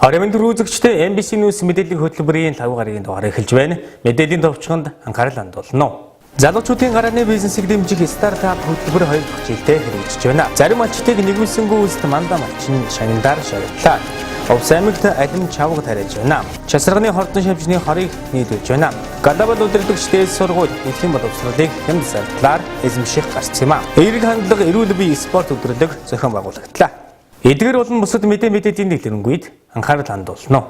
Харин үзэгчдээ MBC News мэдээллийн хөтөлбөрийн 5 гарагийн дугаар эхэлж байна. Мэдээллийн товчхонд анхаарал хандуулна. Залуучуудын гарааны бизнесийг дэмжих стартап хөтөлбөр 2 дахь жилдээ хэрэгжиж байна. Зарим малчтыг нэгүүлсэнгүй үзэлт мандаа малчин шагнадаар шагналаа. Овс аймагт алим чавга тариаж байна. Часарганы хордон шавжны хорыг нийлүүлж байна. Гадаабад удирдагч дээд сургууль эдийн боловсролыг хямд зардлаар эзэмших гарсан юм а. Эерэг хандлага эрүүл бие спорт өдрөлөг зохион байгуулагдлаа. Эдгээр болон бусад мэдээний дэлгэрэнгүй анхаарал хандуулна.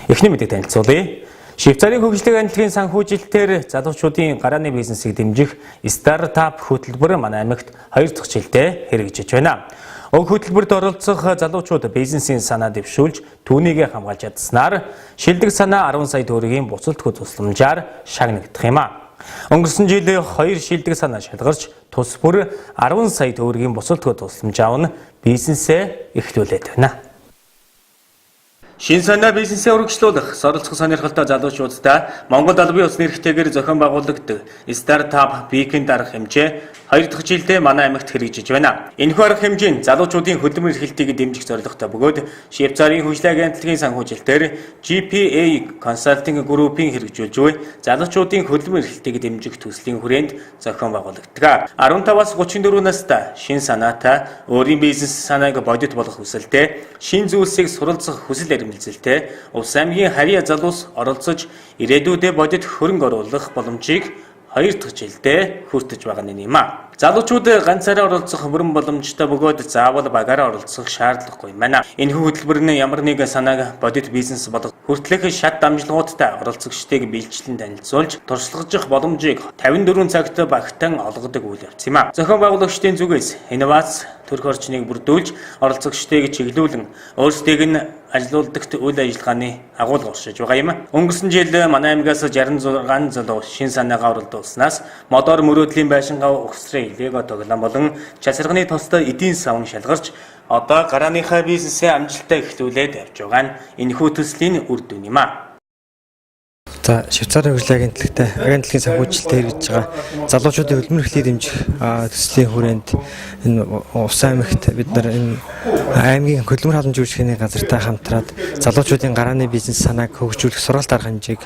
Эхний мэдээ танилцуулъя. Швейцарын хөгжлийн агентлагийн санхүүжилтээр залуучуудын гарааны бизнесийг дэмжих стартап хөтөлбөр манай аймагт 2 дахь жилдээ хэрэгжиж байна. Уг хөтөлбөрт оролцох залуучууд бизнесийн санаа дэвшүүлж түүнийг хамгаалж чадсанаар шилдэг санаа 10 сая төгрөгийн буцалтгүй тусламжаар шагнагдах юм а. Өнгөрсөн жил 2 шилдэг санаа шалгарч тус бүр 10 сая төгрөгийн буцалтгүй тусламж авна бизнесээ эхлүүлээд байна. Шинэ санаа бизнесээ өргөжлүүлэх, суралцах сонирхолтой залуучуудтай Монгол албан ёсны эрхтэйгээр зохион байгуулагддаг стартап Beacon дарга хэмжээ 2 дахь жилдээ манай аймагт хэрэгжиж байна. Энэхүү арга хэмжээ нь залуучуудын хөдөлмөр эрхлэлтийг дэмжих зорилготой бөгөөд Швейцарын хөгжлийн агентлагийн санхүүжилтээр GPA Consulting Group-ийн хэрэгжүүлж буй залуучуудын хөдөлмөр эрхлэлтийг дэмжих төслийн хүрээнд зохион байгуулагддаг. 15-аас 34 настай шинэ санаатай өөрийн бизнес санааг бодит болгох хүсэлтэй, шинэ зүйлсийг суралцах хүсэл эрмэлзэлтэй Увс аймгийн харьяа залуус оролцож ирээдүйдээ бодит хөрөнгө оруулах боломжийг 2 дахь жилдээ хүртэж байгаа юм а. Залуучууд ганцаараа оролцох бүрэн боломжтой бөгөөд заавал багаараа оролцох шаардлагагүй байна. Энэхүү хөтөлбөр нь ямар нэгэн санааг бодит бизнес болгох хүртэлх шат дамжлагуудтай оролцогчдыг биелжлэн танилцуулж туршлагажих боломжийг 54 цагт багтаан олгодог үйл явц юм а. Зохион байгуулагчдын зүгээс инновац төрх орчныг бүрдүүлж оролцогчдыг чиглүүлэн өөрсдийг нь ажилуулдагт үйл ажиллагааны агуулга оршиж байгаа юм. Өнгөрсөн жил манай аймгаас 66 залуу шин санаагаа оролдуулснаас модоор мөрөөдлийн байшингаа ухсрын лего тоглоом болон часарганы тостой эдийн савн шалгарч одоо гарааныхаа бизнесээ амжилттай эхлүүлээд явж байгаа нь энэхүү төслийн үр дүн юм а. За Швейцарын хөгжлийн агентлагийн санхүүжилтээр хийж байгаа залуучуудын хөдөлмөр эрхлэлийг дэмжих төслийн хүрээнд энэ Увс аймагт бид нар энэ аймгийн хөдөлмөр халамж үйлчлэгээний газартай хамтраад залуучуудын гарааны бизнес санааг хөгжүүлэх сургалт арга хэмжээг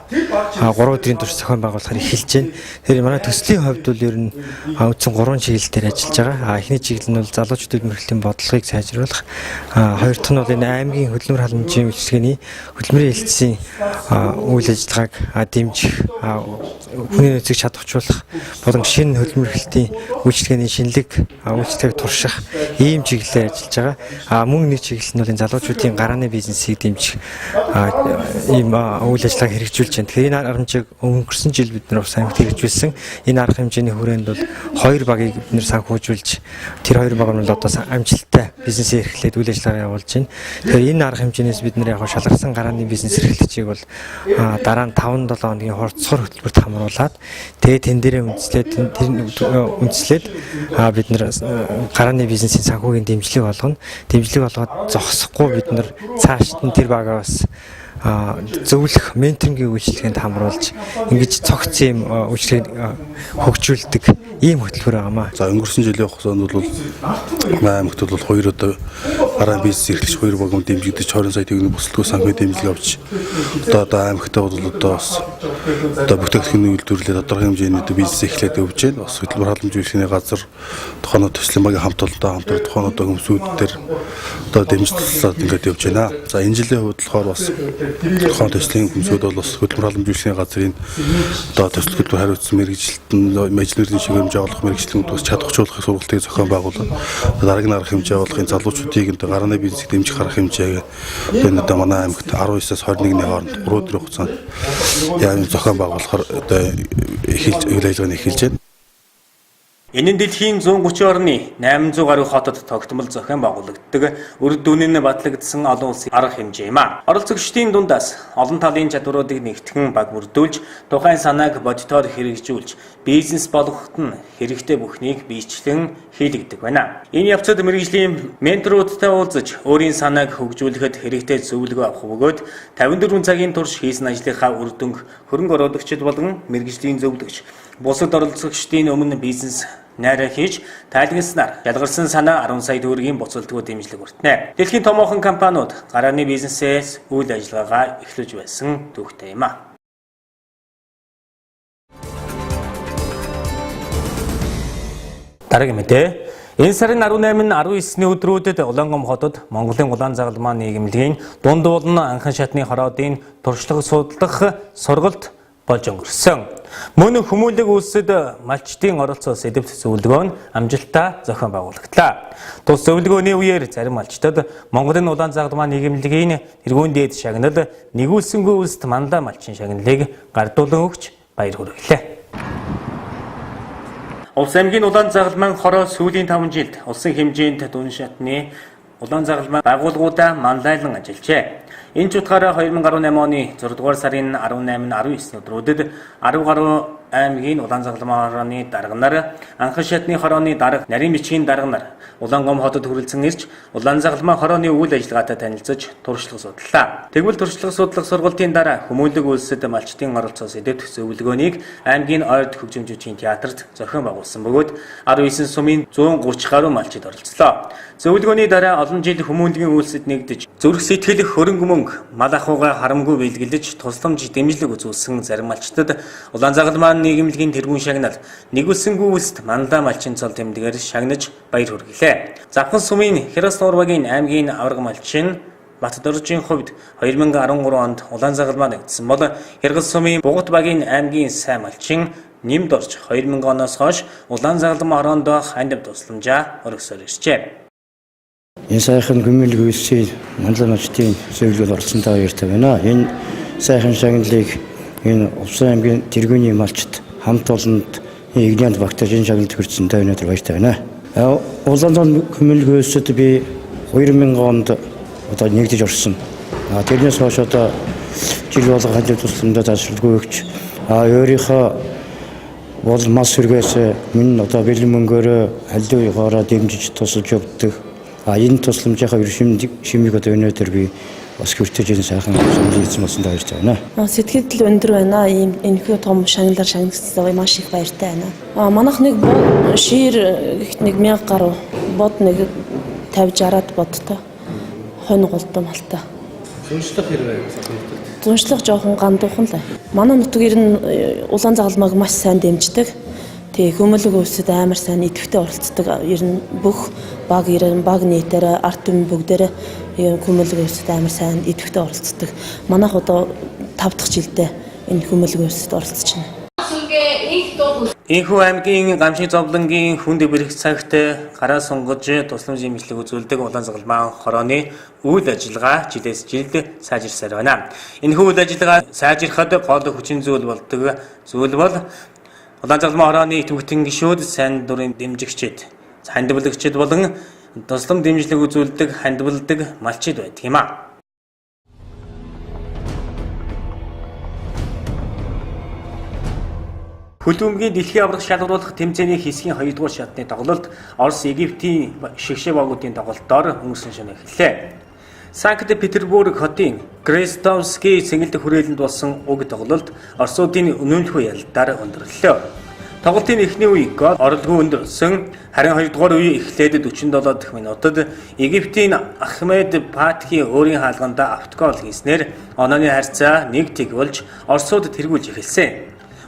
3 өдрийн турш зохион байгуулахаар эхэлж байна. Тэгэхээр манай төслийн хувьд бол ер нь үндсэн 3 чиглэл дээр ажиллаж байгаа. Эхний чиглэл нь бол залуучуудын хөдөлмөр эрхлэлийн бодлогыг сайжруулах, хоёр дахь нь бол энэ аймгийн хөдөлмөр халамжийн үйлчлэгээний хөдөлмөрийн хэлтсийн үйл ажиллагааг дэмжих, хүний нөөцийг чадварчуулах болон шинэ хөдөлмөр эрхлэлтийн үйлчлэгээний шинэлэг үйлчлэгийг турших ийм чиглэлээр ажиллаж байгаа. Мөн нэг чиглэл нь бол энэ залуучуудын гарааны бизнесийг дэмжих ийм үйл ажиллагааг хэрэгжүүлж байна. Тэгэхээр энэ арга хэмжээг өнгөрсөн жил бид нар Увс аймагт хэрэгжүүлсэн. Энэ арга хэмжээний хүрээнд бол 2 багийг бид нар санхүүжүүлж тэр 2 баг нь бол одоо амжилттай бизнесээ эрхлээд үйл ажиллагаа явуулж байна. Тэгэхээр энэ арга хэмжээнээс бид нар яг шалгарсан гарааны бизнес эрхлэлтийг бол дараа нь 5-7 хоногийн хурцсар хөтөлбөрт хамруулад тэгээд тэн дээрээ үндэслээд бид нар гарааны бизнесийн санхүүгийн дэмжлэг болгоно. Дэмжлэг болгоод зогсохгүй бид нар цаашд нь тэр багаас зөвлөх менторингийн үйлчлэгэнд хамруулж ингэж цогц ийм үйлчлэгийг хөгжүүлдэг ийм хөтөлбөр байгаамаа. За өнгөрсөн жилийн хугацаанд бол аймагт бол 2 одоо гарааны бизнес эрхлэж 2 багийн дэмжигдэж 20 сая төгрөгийн буцалтгүй санхүү дэмжлэг авч одоо аймагтаа бол одоо бүтээгдэхүүний үйлдвэрлэлээр тодорхой хэмжээний бизнес эхлээд явж байна. Бас хөтөлбөр халамж үйлчлэгээний газар тухайн төслийн багийн хамт олонтой хамтран тухайн одоо хүмүүсүүд дээр одоо дэмжлэлээд ингээд явж байна. За энэ жилийн хувьд болохоор бас тухайн төслийн хүмүүсүүд бол бас хөтөлбөр халамж үйлчлэгээний газрын одоо төсөл хөтөлбөр хариуцсан мэргэжилтэн мэргэжлийн шигэмж авах мэргэжлүүд бас чадварчуулах сургалтыг зохион байгуулсан. Дараагийн арга хэмжээ болгохын залуучуудыг гарааны бизнесийг дэмжих арга хэмжээг энэ одоо манай аймагт 19-с 21-ний хооронд 3 өдрийн хугацаанд яа зохион байгуулахаар одоо үйл ажиллагааны эхэлж байна. Энэ нь дэлхийн 130 орны 800 гаруй хотод тогтмол зохион байгуулагддаг үр дүн нь батлагдсан олон улсын арга хэмжээ юм а. Оролцогчдын дундаас олон талын чадваруудыг нэгтгэн баг бүрдүүлж, тухайн санааг бодитоор хэрэгжүүлж, бизнес болгоход нь хэрэгтэй бүхнийг биечлэн хийлэгдэх байна. Энэ явцад мэргэжлийн менторуудтай уулзаж, өөрийн санааг хөгжүүлэхэд хэрэгтэй зөвлөгөө авах бөгөөд 54 цагийн турш хийсэн ажлынхаа үр дүнг хөрөнгө оруулагчид болон мэргэжлийн зөвлөгч, бусад оролцогчдын өмнө бизнес найраа хийж тайлгнаснаар ялгарсан санаа 10 сая төгрөгийн буцалтгүй дэмжлэг хүртэнэ. Дэлхийн томоохон компаниуд гарааны бизнесээс үйл ажиллагаагаа эхлүүлж байсан түүхтэй юм а. Дараагийн мэдээ. Энэ сарын 18-19-ний өдрүүдэд Улаангом хотод Монголын улаан загалмаа нийгэмлэгийн дунд уулын анхан шатны хороодын туршлага судлах сургалт болж өнгөрсөн. Мөн хүмүүнлэг үйлсэд малчдын оролцоо сэдвт зөвлөгөө нь амжилттай зохион байгуулагдлаа. Тус зөвлөгөөний үеэр зарим малчдад Монголын улаан загалмаа нийгэмлэгийн эргүүн дээд шагнал нэгүүлсэнгүй үйлсэд мандаа малчин шагналыг гардуулан өгч баяр хүргэлээ. Улс аймгийн улаан загалмайн хороо сүүлийн 5 жилд улсын хэмжээнд дүн шатны улаан загалмайн байгууллагуудаа манлайлан ажиллажээ. Энэ ч утгаараа 2018 оны 6 дугаар сарын 18-19 өдрүүдэд 10 гаруй аймгийн улаан загалмайн хорооны дарганаар анхан шатны хорооны дарга нарийн бичгийн дарганаар Улаангом хотод хүрэлцэн ирж улаан загалмайн хорооны үйл ажиллагаатай танилцаж туршлага судлаа. Тэгвэл туршлага судлах сургалтын дараа хүмүүнлэг үйлсэд малчдын оролцоо сэдвт зөвлөгөөнийг аймгийн ойд хөгжимжүүчийн театрт зохион байгуулсан бөгөөд 19 сумын 130 гаруй малчид оролцлоо. Зөвлөгөөний дараа олон жил хүмүүнлэгийн үйлсэд нэгдэж зүрх сэтгэл хөрөнгө мөнгө мал ахуйгаа харамгүй бэлгэлж тусламж дэмжлэг үзүүлсэн зарим малчдад улаан загалмайн нийгэмлэгийн тэргүүн шагнал нэгүүлсэнгүй үйлсэд мандаа малчин цол тэмдгээр шагнаж баяр хүргэлээ. Завхан сумын Херас нуурбагийн аймгийн аварга малчин Бат дөржийн хувьд 2013 онд улаан загалмаа нэгдсэн бол Херас сумын Бугат багийн аймгийн сайн малчин нэмд орж 2000 оноос хойш улаан загалмаа хороонд хандив тусламжаа өргөсөөр иржээ. Энэ сайхан хүмүүнлэг үйлсийн мандаа малчдын зөвлөгөөнд оролцсонтой баяртай байна. Энэ сайхан шагналыг энэ Улсын аймгийн тэргүүний малчд хамт олонд игнэнд багтааж энэ шагналд хүрсэнтэй өнөөдөр баяртай байна. Улаан хүмүүнлэг үйлсэд би 2000 онд одоо нэгдэж орсон. Тэрнээс хойш одоо жил болго хандив тусламжаа тасралтгүй өгч өөрийнхөө бол мас сэргээс минь одоо бэлэн мөнгөөр алиугаараа дэмжиж тусалж өгдөг. Энэ тусламжийнхаа шимийг одоо өнөөдөр би бас хүртэж энэ сайхан санал хийсэн болсон баяртай байна. Сэтгэл өндөр байна. Энэхүү том шагналаар шагнагдсан маш их баяртай байна. Манайх нэг шир нэг 1000 гаруй бод нэг 50-60-аад бодтой. Хонь голдом алтай. Зуншлах хэрэг Зуншлах жоохон гандуухан л. Манай нутгаар нь улаан загалмааг маш сайн дэмждэг. Тэгээ хүмүүнлэг үйлсэд амар сайн идэвхтэй оролцдог. Ер нь бүх баг нийтээр арт түмэн бүгдээрээ хүмүүнлэг үйлсэд амар сайн идэвхтэй оролцдог. Манайх одоо 5 дахь жилдээ энэ хүмүүнлэг үйлсэд оролцож байна. Энэхүү аймгийн гамшиг зовлонгийн хүнд бэрх цагт гараа сунгаж тусламж дэмжлэг үзүүлдэг улаан загалмайн хорооны үйл ажиллагаа жилээс жилд сайжирсаар байна. Энэхүү үйл ажиллагаа сайжирахад гол хүчин зүйл болдог зүйл бол улаан загалмайн хорооны төвхтэн гишүүд, сайн дурын дэмжигчид, хандивлагчид болон туслам дэмжлэг үзүүлдэг хандивладаг малчид байдаг юм а. Хөлбөмбөгийн дэлхийн аврах шалгаруулах тэмцээний хэсгийн 2 дугаар шатны тоглолт Орос Египтийн шигшээ багуудын тоглолтоор өнгөрсөн шөнө эхэллээ. Санкт Петербург хотын Крестовский цэнгэлдэх хүрээлэнд болсон уг тоглолт Оросуудын өнөөлхөө ялдаар өндөрлөлөө. Тоглолтын эхний үе гол оролгүй өндөрсөн. Харин 2 дугаар үе эхлээд 47 дахь минутад Египтийн Ахмед Патхи өөрийн хаалганда автогол хийснээр онооны харьцаа 1-1 болж Оросууд тэргүүлж эхэлсэн.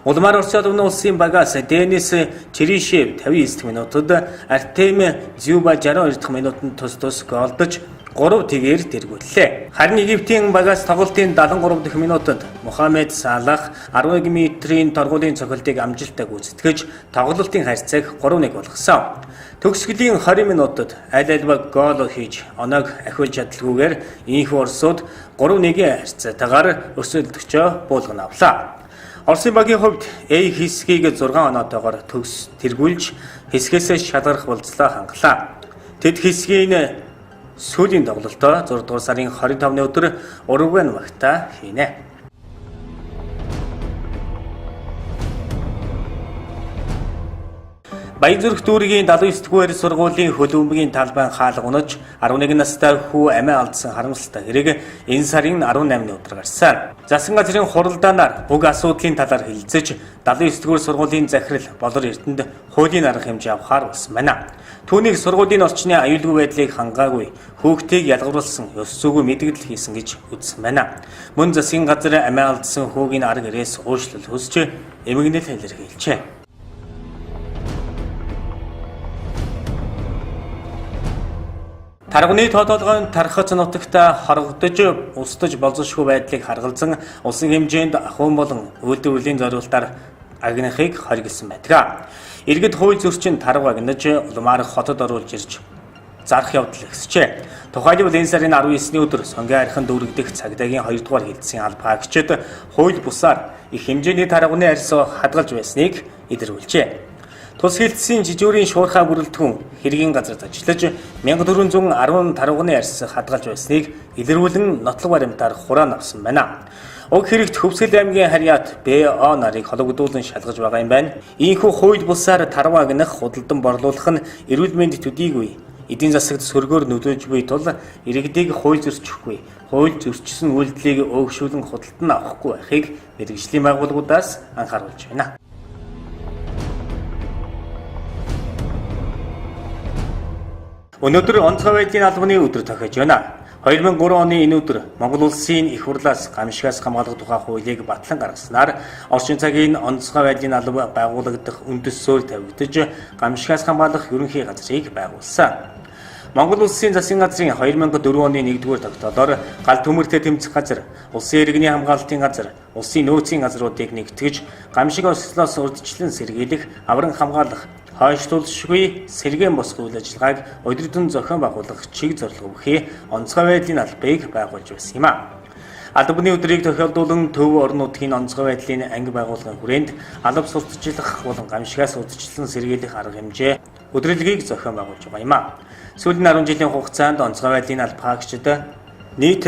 Улмаар Оросод улсын багаас Денис Черишев 59 дахь минутад Артем Зюба 62 дахь минутанд тус голдож 3-1-ээр тэргүүллээ. Харин Египтийн багаас тоглолтын 73 дахь минутад Мухаммед Салах 11 метрийн торгуулийн цохилтыг амжилттай гүйцэтгэж тоглолтын харьцааг 3-1 болгосон. Төгсгөлийн 20 минутад аль альва гол хийж оноог ахиулж чадалгүйгээр ийхүү Оросууд 3-1-ийн харьцаатаагаар өрсөлдөгчөө буулган авлаа. Оросын багийн хувьд A хэсгийг 6 оноотойгоор тэргүүлж хэсгээс шалгарах болцлоо хангалаа. Тэд хэсгийн сүүлийн тоглолтоо 6 дугаар сарын 25-ны өдөр Уругвай багтаа хийнэ. Баянзүрх дүүргийн 79-р сургуулийн хөлбөмбөгийн талбайн хаалга унаж 11 настай хүү амиа алдсан харамсалтай хэрэг энэ сарын 18-ны өдөр гарсан. Засгийн газрын хуралдаанаар уг асуудлын талаар хэлэлцэж 79-р сургуулийн захирал Болор Эрдэнэд хуулийн арга хэмжээ авахар болсон байна. Түүнийг сургуулийн орчны аюулгүй байдлыг хангаагүй, хүүхдийг ялгаруулсан, ёс зүйгүй мэдгэл хийсэн гэж үзсэн байна. Мөн засгийн газар амиа алдсан хүүгийн арга ирээс уушлал хүсч эмгэнэл илэрхийлжээ. Тарганы тоотолгойн тархац нутагт хоргодож, устж болзошгүй байдлыг харгалзан улсын хэмжээнд ахуйн болон үйлдвэрлэлийн зорилтоор агнахыг хоригдсан байдаг. Иргэд хууль зөрчин тарга агнаж, улмаар хотод оруулж ирж зарах явдал ихсжээ. Тухайлбал энэ сарын 19-ний өдөр Сонгон архинд дүүрэгдэх цагдаагийн 2 дугаар хэлтсийн албаагчид хууль бусаар их хэмжээний тарганы арьс хадгалж байсныг илэрхийлжээ. Тус хэлтсийн жижүүрийн шуурхай бүрэлдэхүүн хэргийн газарт ажиллаж 1410 тарганы арьс хадгалж байсныг илэрүүлэн нотлог баримтаар хураан авсан байна. Уг хэрэгт Хөвсгөл аймгийн харьяат БО нарыг холбогдуулан шалгаж байгаа юм байна. Ийхүү хууль бусаар тарга агнах, худалдан борлуулах нь эрүүл мэнд төдийгүй эдийн засагт сөргөөр нөлөөж буй тул иргэдийг хууль зөрчихгүй, хууль зөрчсөн үйлдэлийг өөгшүүлэн худалдан авахгүй байхыг мэргэжлийн байгууллагуудаас анхааруулж байна. Өнөөдөр онцгой байдлын албаны өдөр тохиож байна. 2003 оны энэ өдөр Монгол улсын их хурлаас гамшигаас хамгаалах тухай хуулийг батлан гаргаснаар орчин цагийн онцгой байдлын алба байгуулагдах үндэс суурь тавигдаж гамшигаас хамгаалах ерөнхий газрыг байгуулсан. Монгол улсын засгийн газрын 2004 оны 1-р тогтоолоор гал төмөртэй тэмцэх газар, улсын иргэний хамгаалалтын газар, улсын нөөцийн газруудыг нэгтгэж гамшиг ослоос урьдчилан сэргийлэх, авран хамгаалах, хойшлуулшгүй сэргээн босх үйл ажиллагааг удирдан зохион байгуулах чиг зорилго бүхий онцгой байдлын албыг байгуулж байсан юм а. Албаны өдрийг тохиолдуулан төв орон нутгийн онцгой байдлын анги байгууллагын хүрээнд алба сурталчлах болон гамшигаас урьдчилан сэргийлэх арга хэмжээ өдрөлгийг зохион байгуулж байгаа юм а. Сүүлийн 10 жилийн хугацаанд онцгой байдлын албаагчид нийт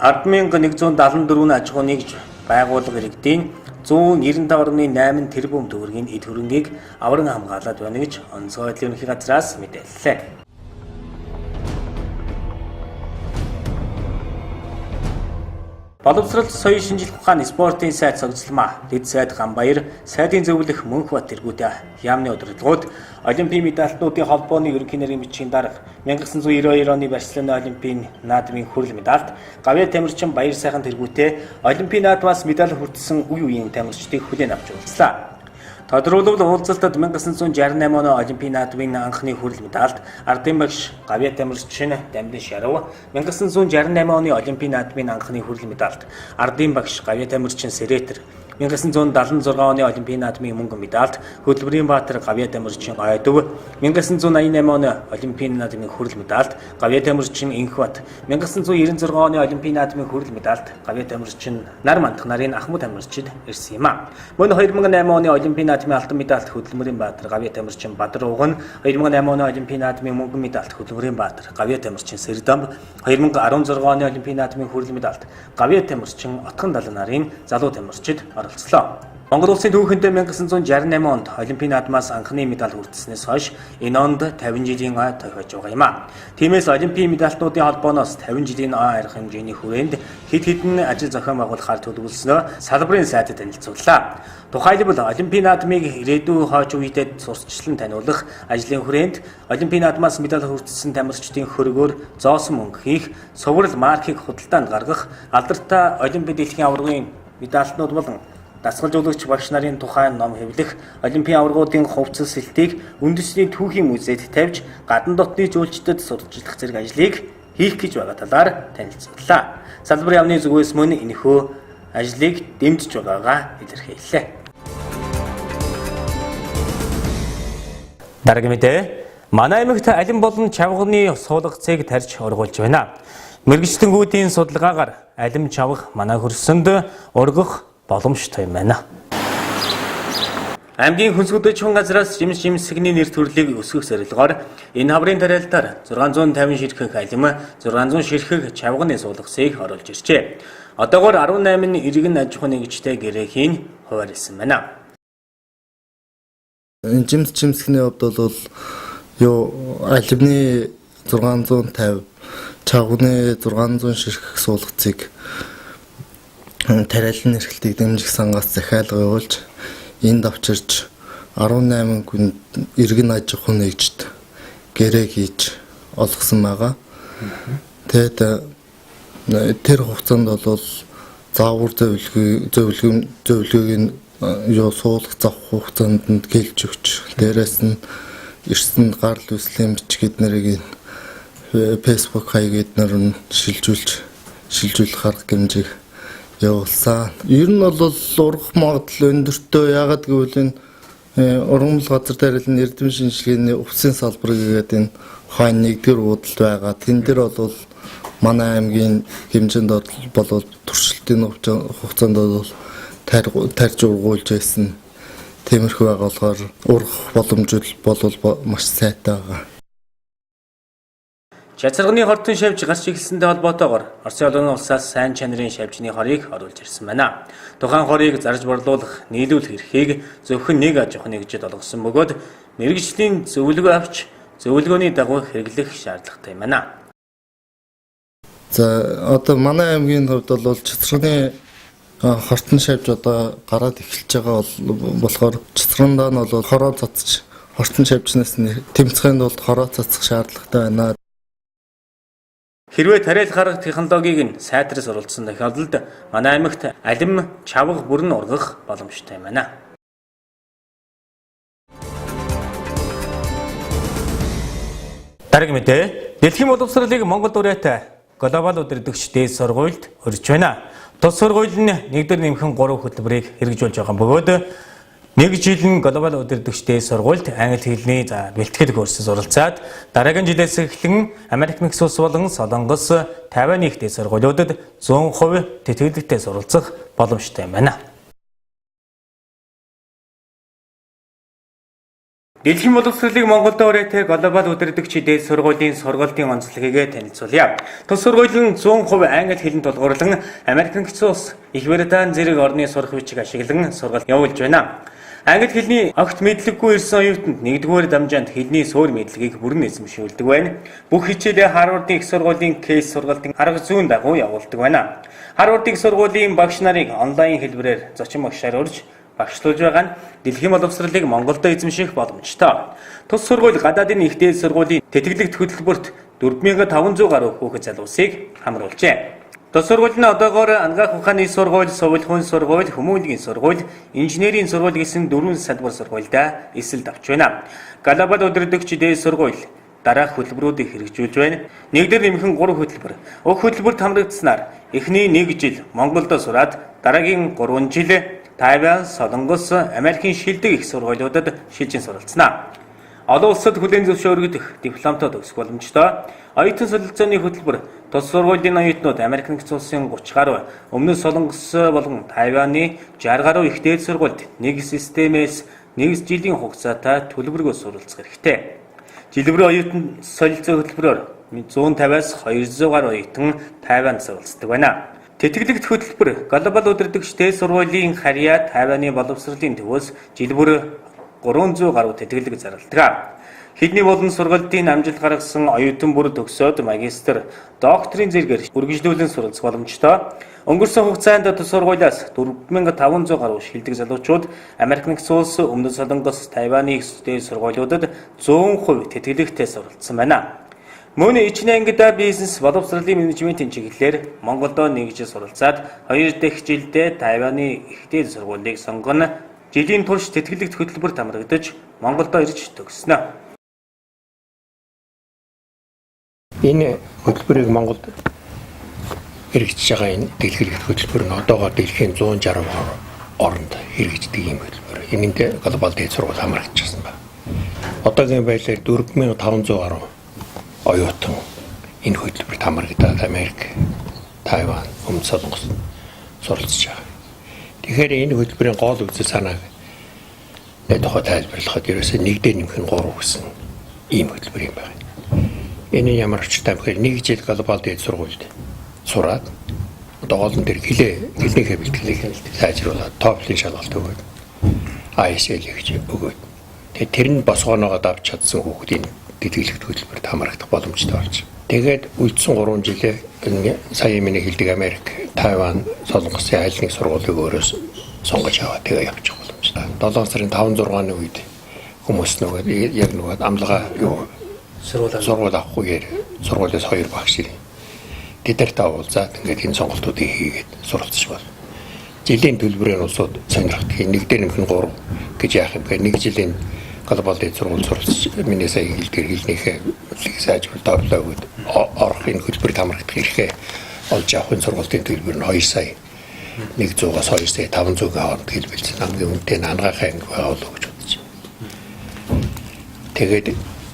10,174 аж ахуй нэгж байгууллага иргэдийн 195.8 тэрбум төгрөгийн эд хөрөнгийг авран хамгаалаад байна гэж онцгой байдлын ерөнхий газраас мэдээллээ. Боловсрол соёлын шинжилгээ ухааны спортын сайд цогцлмаа дэд сайд Ганбаяр сайдын зөвлөх Мөнхбат тэргүүтэй яамны удирдлагууд Олимпийн медальтнуудын холбооны ерөнхий нарийн бичгийн дарга 1992 оны Барселона Олимпийн наадмын хүрэл медальт Гавьяа тамирчин Баяр сайхан тэргүүтэй Олимпийн наадмаас медаль хүртсэн үе үеийн тамирчдыг хүлээн авч уулзлаа. Тодорхойлбол уулзалтад 1968 оны Олимпийн наадмын анхны хүрэл медальт ардын багш Гавьяа тамирчин Дамдын Шарав, 1968 оны Олимпийн наадмын анхны хүрэл медальт ардын багш Гавьяа тамирчин Сэретер, 1976 оны Олимпийн наадмын мөнгөн медальт хөтөлбөрийн баатар Гавьяа тамирчин Ойдов, 1988 оны Олимпийн наадмын хүрэл медальт Гавьяа тамирчин Инхбат, 1996 оны Олимпийн наадмын хүрэл медальт Гавьяа тамирчин Нар мандах нарын Ахмад тамирчид ирсэн юм а. Мөн 2008 оны Олимпийн наадмын алтан медальт хөтөлбөрийн баатар Гавьяа тамирчин Бадар Уган, 2008 оны Олимпийн наадмын мөнгөн медальт хөтөлбөрийн баатар Гавьяа тамирчин Сэрдамб, 2016 оны Олимпийн наадмын хүрэл медальт Гавьяа тамирчин Отгон Далан нарын залуу тамирчид оролцлоо. Монгол улсын түүхэнд 1968 онд Олимпийн наадмаас анхны медаль хүртснээс хойш энэ онд 50 жилийн ой тохиож байгаа юм а. Тиймээс Олимпийн медальтнуудын холбооноос 50 жилийн ой арга хэмжээний хүрээнд хэд хэдэн ажил зохион байгуулахаар төлөвлөснөө салбарын сайдад танилцууллаа. Тухайлбал Олимпийн наадмыг ирээдүйн хойч үедэд сурталчлан таниулах ажлын хүрээнд Олимпийн наадмаас медаль хүртсэн тамирчдын хөрөгөөр зоосон мөнгө хийх, суврал маркийг худалдаанд гаргах, алдартай Олимпийн дэлхийн аваргын медальтнууд болон дасгалжуулагч багш нарын тухай ном хэвлэх, Олимпийн аваргуудын хувцас сэлтийг үндэсний түүхийн музейд тавьж гадна дотны жуулчдад сурталчлах зэрэг ажлыг хийх гэж байгаа талаар танилцууллаа. Салбарын яамны зүгээс мөн энэхүү ажлыг дэмжиж байгаагаа илэрхийллээ. Дараагийн мэдээ, манай аймагт алин болон чавганы суулгацыг тарьж ургуулж байна. Мэргэжтэнгүүдийн судалгаагаар алим чавга манай хөрсөнд ургах боломжтой юм байна. Аймгийн хүнсгүдэж хүн газраас жимсгний нэр төрлийг өсгөх зорилгоор энэ хаврын тариалтаар 650 ширхэг алим, 600 ширхэг чавганы суулгацыг оруулж иржээ. Одоогоор 18 иргэн аж ахуйн нэгжтэй гэрээхийн хуваарьсан байна. Жимсхний хувьд бол юу алимны 650, чагууны 600 ширхэг суулгацыг тариалан эрхлэлтийг дэмжих сангаас захиалга явуулж энд авчирч 18 хүн иргэн аж ахуй нэгжид гэрээ хийж олгосон байгаа. Тэгээд тэр хугацаанд бол заавар зөвлөгийг юу суулгах зах хугацаанд нь гэлж өгч дээрээс нь эрсэнд гарал үүслийн бичгээд нарыг Facebook хаягээд нар нь шилжүүлэх арга хэмжээг явуулсан. Ер нь бол ургах магадлал өндөртөө яагаад гэвэл энэ ургамал газар тариалан эрдэм шинжилгээний өвсөн салбар гэдэг энэ ухааны нэгдүгээр уудалд байгаа. Тэн дээр бол манай аймгийн хэмжээнд бол туршилтын хугацаанд бол тарж ургуулж байсан. Тиймэрхүү байгаа болохоор ургах боломжтой бол маш сайтай байгаа. Чацарганы хортон шавж гарч эхэлсэнтэй холбоотойгоор Оросын олон улсаас сайн чанарын шавжны хорийг оруулж ирсэн байна. Тухайн хорийг зарж борлуулах, нийлүүлэх эрхийг зөвхөн нэг аж ахуйн нэгжид олгосон бөгөөд мэргэжлийн зөвлөгөө авч зөвлөгөөний дагуу хэрэглэх шаардлагатай юм байна. За одоо манай аймгийн хувьд бол чацарганы хортон шавж одоо гараад эхэлж байгаа болохоор чацрандаа нь бол хороо цацж хортон шавжнаас тэмцэхэнд бол хороо цацах шаардлагатай байна. Хэрвээ тариал гаргах технологиг нь сайдраас оруулсан тохиолдолд манай аймагт алим чавга бүрэн ургах боломжтой юм байна. Дараагийн мэдээ. Дэлхийн боловсролыг Монголд ураатай глобал удирдагч дээд сургуульд өрж байна. Тус сургууль нь нэгдэр нэмхэн 3 хөтөлбөрийг хэрэгжүүлж байгаа бөгөөд нэг жил нь глобал удирдагч дээд сургуульд англи хэлний бэлтгэл курсээс оролцоод дараагийн жилээс эхлэн Америк нэгдсэн улс болон Солонгос, Тайвань их дээд сургуулиудад 100% тэтгэлэгтэй суралцах боломжтой юм байна. Дэлхийн боловсролыг Монголд ураатай глобал удирдагч дээд сургуулийн сургалтын онцлогийг танилцуулъя. Тус сургууль нь 100% англи хэлэнд тулгуурлан Америк нэгдсэн улс, Их Британи зэрэг орны сурах бичиг ашиглан сургалт явуулж байна. Англи хэлний огт мэдлэггүй ирсэн оюутанд нэгдүгээр дамжаанд хэлний суур мэдлэгийг бүрэн эзэмшүүлдэг байна. Бүх хичээлээ Харвардын их сургуулийн кейс сургалтын арга зүйн дагуу явуулдаг байна. Харвардын их сургуулийн багш нарыг онлайн хэлбэрээр зочин багшаар урьж багшлуулж байгаа нь дэлхийн боловсролыг Монголд эзэмших боломжтой. Тус сургууль гадаадын их дээд сургуулийн тэтгэлэгт хөтөлбөрт 4500 гаруй хүүхэд залуусыг хамруулжээ. Тус сургууль нь одоогоор ангаах ухааны сургууль, сувилхуун сургууль, хүмүүнлэгийн сургууль, инженерийн сургууль гэсэн 4 салбар сургуультай эсэлд авч байна. Глобал удирдагч дээд сургууль дараах хөтөлбөрүүдийг хэрэгжүүлж байна. Нэгдэр нэмхэн 3 хөтөлбөр. Уг хөтөлбөрт хамрагдсанаар эхний 1 жил Монголд сураад дараагийн 3 жил Тайвань, Солонгос, Америкийн шилдэг их сургуулиудад шилжин суралцсан. Олон улсад хүлээн зөвшөөрөгдөх дипломтой төгсөх боломжтой. Оюутан солилцооны хөтөлбөр тус сургуулийн оюутнууд Америк нэгдсэн улсын 30 гаруй, өмнөд Солонгос болон Тайваны 60 гаруй их дээд сургуульд нэг системээс 1 жилийн хугацаатай төлбөргөө суралцах хэрэгтэй. Жилбэрийн оюутан солилцоо хөтөлбөрөөр 150-аас 200 гаруй оюутан Тайванд суралцдаг байна. Тэтгэлэгт хөтөлбөр глобал удирдагч дээд сургуулийн харьяа Тайваны боловсролын төвөөс жилбэр 300 гаруй тэтгэлэг зарладаг. Хэлний болон сургалтын амжилт гаргасан оюутан бүр төгсөөд магистр, докторийн зэрэгээр үргэлжлүүлэн суралцах боломжтой. Өнгөрсөн хугацаанд тус сургуулиас 4500 гаруй шилдэг залуучууд Америк нэгдсэн улс, өмнөд Солонгос, Тайваны их дээд сургуулиудад 100% тэтгэлэгтэй суралцсан байна. Мөн ичнэ ангида бизнес боловсролын менежментийн чиглэлээр Монголд нэг жил суралцаад 2 дахь жилдээ Тайваны их дээд сургуулийг сонгоно. Жилийн турш тэтгэлэгт хөтөлбөрт хамрагдаж Монголд ирж төгснө. Энэ хөтөлбөрийг Монголд хэрэгжиж байгаа энэ дэлгэрэлт хөтөлбөр нь одоогоор дэлхийн 160 оронд хэрэгждэг юм хөтөлбөр. Энэнд глобал дээд сургууль хамрагдчихсан байна. Одоогийн байдлаар 4500 гаруй оюутан энэ хөтөлбөрт хамрагдаад Америк, Тайвань, Өмнөд Солонгос суралцж байгаа. Тэгэхээр энэ хөтөлбөрийн гол үзэл санааг тухай тайлбарлахад ерөөсөө нэгдээ нэмэх нь 3 гэсэн ийм хөтөлбөр юм байна. Энэ ямар очтой бэхээр 1 жил глобал дээд сургуульд сураад одоо олон дээр хэлнийхээ бэлтгэлийг сайжруулаад TOEFL-ийн шалгалт өгөөд IELTS гэж өгөөд Тэгээ тэр нь босгооноогоо давж чадсан хүүхдийн тэтгэлэгт хөтөлбөрт хамрагдах боломжтой болж. Тэгээд үлдсэн 3 жилээ сая миний хэлдэг Америк, Тайван, Солонгосын айл нэг сургуулийг өөрөөс сонгож аваад тэгээ явчих боломжтой. 7 сарын 5-6-ны үед хүмүүс нөгөө яг нөгөө амлага юу сургууль авахгүйгээр сургуулиас 2 багш ирээ. Тэдэрт уулзаад ингээд энэ сонголтуудыг хийгээд суралцж байна. Жилийн төлбөрийн улсууд сонирхдаг. Нэг дээр нэмэх нь 3 гэж яах юм бэ? Нэг жилийн глобал дэд сургууль суралцж миний сая хэлдгээр хэлнийхээ сайжруулалт орлогод орох энэ хөтөлбөрт хамрагдах эрхээ олж авахын сургуулийн төлбөр нь 2 сая 100-аас 2 сая 500-ийн хооронд хэлбэлцсэн. Хамгийн үнэтэй нь ангаахын анги байгаа болов гэж бодож байна. Тэгээд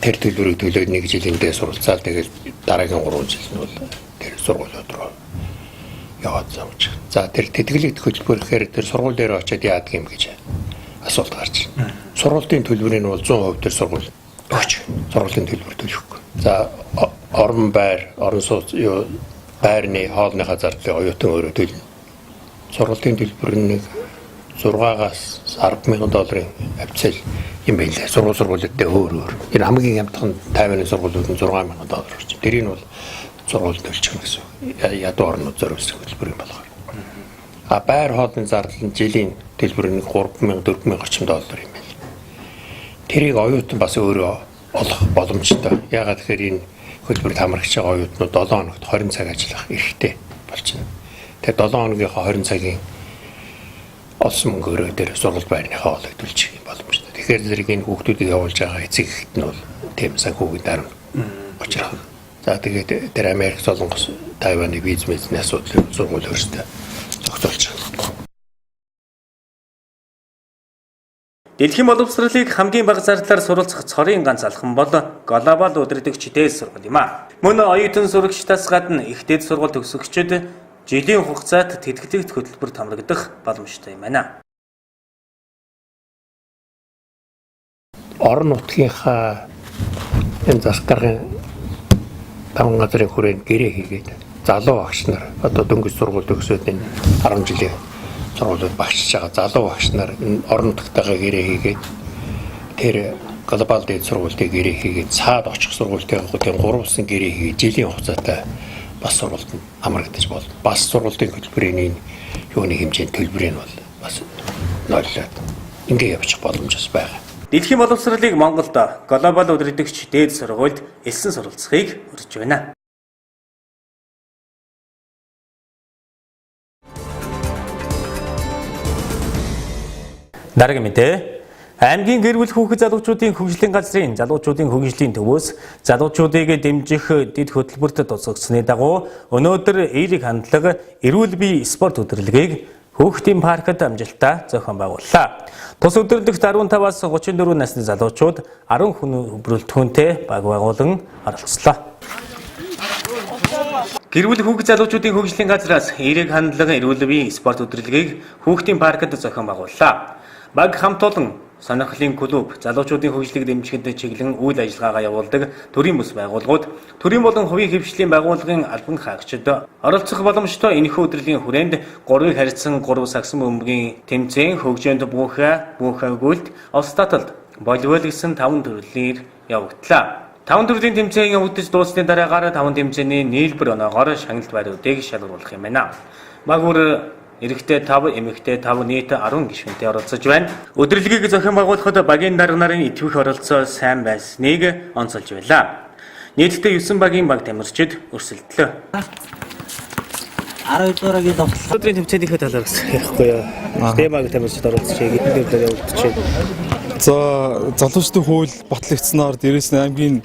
тэр төлбөрийг төлөөд нэг жилиндээ суралцаад тэгээд дараагийн 3 жил нь бол тэр сургуулиуд руу яваад зааж. За тэр тэтгэлэгдэх хөтөлбөр гэхээр тэр сургууль дээр очиад яадаг юм гэж асуулт гарч байна. Сургуулийн төлбөрийн бол 100% тэр сургууль өгч сургуулийн төлбөр төлөхгүй. За орон байр, орон сууц юу байрны хоолныхаа зардлыг оюутан өөрөө төлнө. Сургуулийн төлбөр нь 6-аас 10,000 долларын авцал юм байлаа. Сургуулиудтай өөр. Энэ хамгийн хямдхан тайваны сургуулиуд нь 6,000 доллар орж. Тэрийг нь бол сургууль төлчих гэсэн. Ядуу орнууд зориулсан хөтөлбөр юм болохоор. А байр хоолны зардал нь жилийн төлбөр нь 3,000 4,000 орчим доллар юм байна. Тэрийг оюутан бас өөрөө олох боломжтой. Яагаад гэхээр энэ хөтөлбөрт хамрагч байгаа оюутнууд 7 хоногт 20 цаг ажиллах эрхтэй болж байна. Тэгээд 7 хоногийнхоо 20 цагийн олсон мөнгөөрөө дээр сургууль байрныхаа хоолыг төлчих юм боломжтой. Тэгэхээр зэрэг энэ хүүхдүүдийг явуулж байгаа эцэг эхт нь бол тийм санхүүгийн дарамт учрах. За тэгээд тэр Америк, Солонгос, Тайваны бизнесний асуудлыг сургууль өөрсдөө зохицуулж байгаа. Дэлхийн боловсролыг хамгийн бага зардлаар суралцах цорын ганц алхам бол глобал удирдагч дээд сургууль юм а. Мөн оюутан сурагчдаас гадна их дээд сургууль төгсөгчид жилийн хугацаанд тэтгэлэгт хөтөлбөрт хамрагдах боломжтой юм байна. Орон нутгийнхаа энэ засаг даргын 5 газрын хүрээнд гэрээ хийгээд залуу багш нар одоо дөнгөж сургууль төгсөөд энэ 10 жилийн сургуулиуд багшиж байгаа залуу багш нар энэ орон нутгатайгаа гэрээ хийгээд тэр глобал дэд сургуультай гэрээ хийгээд цаад очих сургуультай гутын 3 усан гэрээ хийгээд жилийн хугацаатай бас сургуульд хамрагдаж болно. Бас сургуулийн хөтөлбөрийн юуны хэмжээний төлбөрийг бол бас нойлоод ингэ явчих боломжтой байгаа. Дэлхийн боловсролыг Монголд глобал удирдагч дээд сургуульд элсэн суралцахыг урьж байна. Дараагийн мэдээ. Аймгийн гэр бүл хүүхэд залуучуудын хөгжлийн газрын залуучуудын хөгжлийн төвөөс залуучуудыг дэмжих дэд хөтөлбөрт тусгагдсны дагуу өнөөдөр эерэг хандлага эрүүл бие спорт өдрөлгийг Хүүхдийн паркт амжилттай зохион байгууллаа. Тус өдөрлөгт 15-аас 34 насны залуучууд 10 хүн бүрэлдэхүүнтэй баг байгуулан оролцлоо. Гэр бүл хүүхэд залуучуудын хөгжлийн газраас эерэг хандлага эрүүл бие спорт өдрөлгийг Хүүхдийн паркт зохион байгууллаа. Баг хамт олон сонирхлын клуб, залуучуудын хөгжлийг дэмжихэд чиглэн үйл ажиллагаагаа явуулдаг төрийн бүс байгууллагууд, төрийн болон хувийн хөвшлийн байгууллагын албан хаагчид оролцох боломжтой энэхүү өдрлийн хүрээнд 3-ыг харьцсан 3 сагсан бөмбөгийн тэмцээн хөгжөөнд буухагүйлт улс таталд волейбол гэсэн 5 төрлөөр явагдлаа. 5 төрлийн тэмцээн явагдаж дууссаны дараагаар 5 тэмцээний нийлбэр оноогоор шагналт байруудыг шалгаруулах юм байна. Баг бүр эрэгтэй 5, эмэгтэй 5 нийт 10 гишүүнтэй оролцож байна. Өдрөлгийг зохион байгуулахад багийн дарга нарын идэвх оролцоо сайн байсныг онцолж байлаа. Нийтдээ 9 багийн баг тамирчид өрсөлдлөө. 12 дуурайгийн тоглолт. Өдрийн тэмцээнийхээ талаар бас ярихгүй юу? Тэ баг тамирчид оролцож хэдэн дэвлэр явагдчих. За залуучдын хууль батлагдсанаар дээрээс нь аймгийн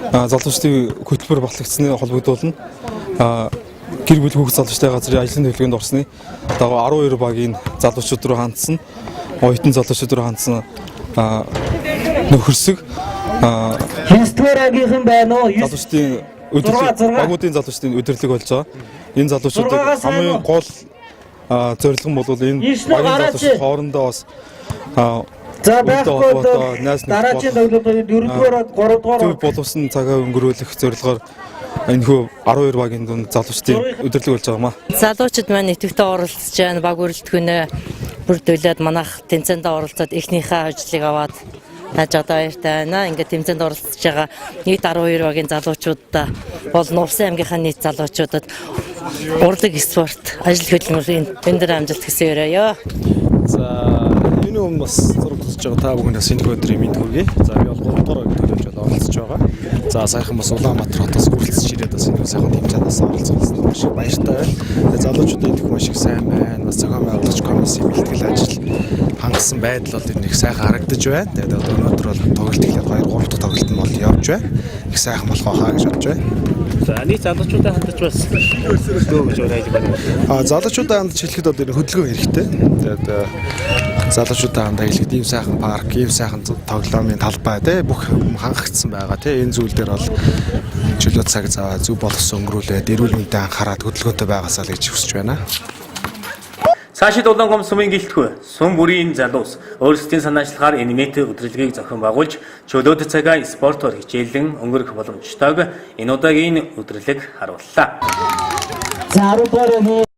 залуучдын хөтөлбөр батлагдсны холбогдуулна. Гэр бүл хүүхэд залуучтай газрын ажлын төлөвлөгөөнд орсны дагуу 12 багийн залуучууд руу хандсан, оюутан залуучууд руу хандсан нөхөрсөг Хинстөрагийнхан байна уу? залуучдын багуудын залуучдын өдөрлөг болж байгаа. Энэ залуучуудыг хамгийн гол зорилго нь бол энэ багийн залуучууд хоорондоо бас за байхгүй дараагийн тоглолтын 4-р 3-р боловсон цагаа өнгөрүүлэх зорилгоор энэхүү 12 багийн дунд залуучдын өдөрлөг болж байгаа юм аа. Залуучууд маань идэвхтэй оролцож байна. Баг бүрэлдэхүүнээ бүрдүүлээд манайх тэмцээндээ оролцоод эхнийхээ ажлыг аваад Наач одоо баяртай байна. Ингээд тэмцээнд оролцож байгаа нийт 12 багийн залуучуудаа болон Увсан аймгийнхаа нийт залуучуудад урлаг спорт ажил хөдөлмөрийн өндөр амжилт хүсье. За энэ өмнө бас зураг тусаж байгаа та бүхэнд шинэ өдрийн мэнд хүргэе. За би бол 3 дугаар төлөвлөж оролцож байгаа. За саяхан бас Улаанбаатар хотоос хүрэлцэж ирээд бас энэ сайхан тэмцээндээс оролцсон маш их баяртай байна. Тэгээ залуучуудын идэх маш их сайн байна. Бас зохион байгуулагч комиссийн бэлтгэл ажил хангасан байдал бол энэ их сайхан харагдаж байна. Тэгээд одоо өнөөдөр бол тоглолт ихлээр 2-3 дахь тоглолт нь бол явж байна. Их сайхан болох байхаа гэж бодож байна. За нийт залуучуудаа хандаж бас хөдөлгөөн гэж уриалж байна. Залуучуудаа хандаж хэлэхэд бол энэ хөдөлгөөн хэрэгтэй. Тэгээд залуучуудаа хандаж хэлэхэд ийм сайхан парк, ийм сайхан тоглоомын талбай те бүх хангагдсан байгаа те энэ зүйл дээр бол чөлөө цаг зав зөв болгосон өнгөрүүлээд эрүүл мэндэд анхаарал хөдөлгөөнтэй байгаасаа л гэж хүсэж байна. Цаашид Улаангом сумын гэлтгүй сум бүрийн залуус өөрсдийн санаачлагаар энэ мэт өдрөлгийг зохион байгуулж чөлөөт цагаа спортоор хичээлэн өнгөрөх боломжтойг энэ удаагийн өдрөлөг харууллаа.